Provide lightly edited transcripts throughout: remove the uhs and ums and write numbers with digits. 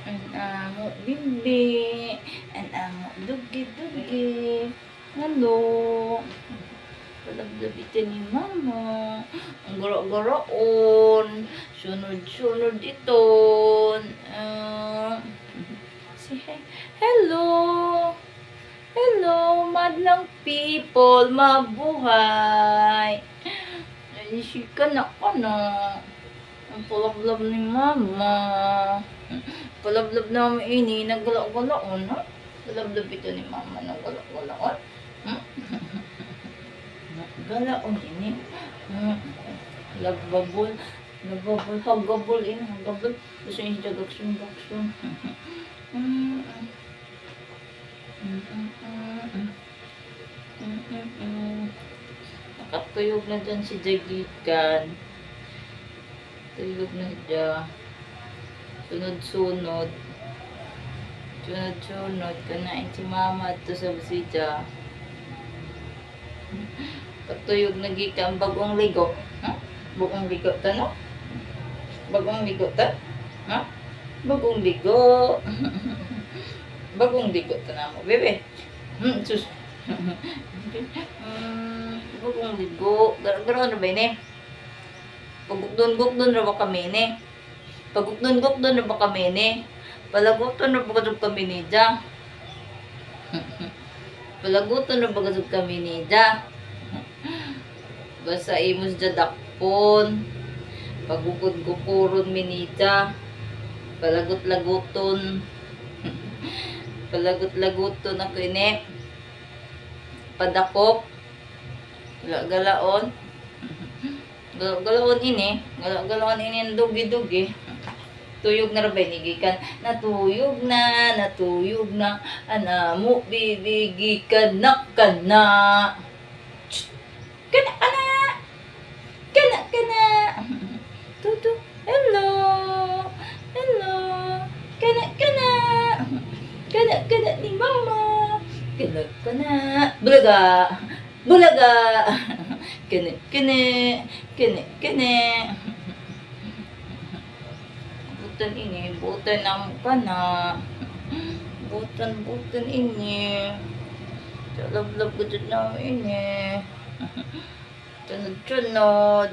Ang amo bibi. Ang amo dugi-dugi. Hello. Palablabitin ni mama. Ang garo-garoon. Sunod-sunod iton. Say hi. Hello. Hello, madlang people. Mabuhay. Isika na ka na. Ang palablab ni mama. Palablab namin ini. Naggala-galaon, ha? Palablab ito ni mama. Naggala-galaon. Galaon ini. Lagbabol. Lagbabol. Hagabol ini. Hagabol. Gusto niya siya gaksun-gaksun. Nakatuyog na dyan si Jagikan. Tuyog na siya. Sunod-sunod. Sunod-sunod. Kanain si mama at sa busita. Patuyog na gikan bagong ligo. Ha? Bagong ligo ta, no? Bagong ligo ta? Ha? Bagong ligo. Bagong ligo ta na mo, bebe. Sus. Bagong ligo. Garo na ba ini? Pagukdon-gukdon na ba kami ini? Pagukdon-gukdon na ba kami ini? Palaguton na ba kami ni Dja? Palaguton na ba kami ni Dja? Basta imos dya dakpon. Pagugod-gukuron minita. Palagot-laguton. Palagot-laguton ako ini. Padakop. Galaon. Galaon ini. Galaon ini dugi-dugi. Tuyog na rabay nigikan. Natuyog na. Natuyog na. Anamo bibigikan na kana. Kana, kana. Kana, kana. Tutu. Hello. Hello. Kana, kana. Kana, kana ni mama. Kana, kana. Bulaga. Bulaga. Kana, kana. Kana, kana. Butan ini. Butan ang kana. Butan ini. Love ko dyan na ini. Tunod-tunod.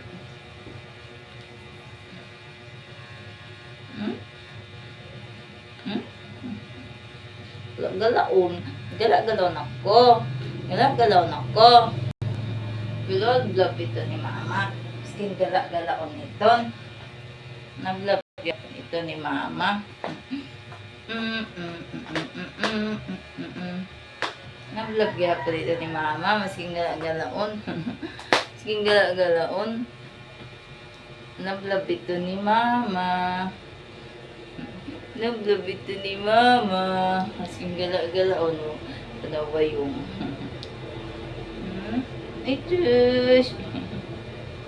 Galaon. Gala-galaon ako. Gala-galaon ako. Love ito ni mama. Skin gala-galaon ito. Nag-love ito ni mama. Nag-love ito ni mama. Masking gala-galaon. Masking gala-galaon. Nag-love ito ni mama. Nag-love ito ni mama. Masking gala-galaon. Panawa yung. Ay, tschüss.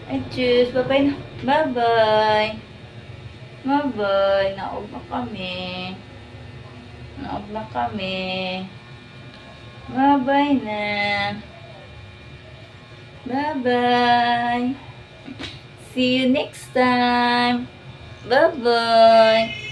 Ay, tschüss. Bye-bye na. Bye-bye. Bye-bye. Naog na kami. Naog na kami. Bye-bye na. Bye-bye. See you next time. Bye-bye.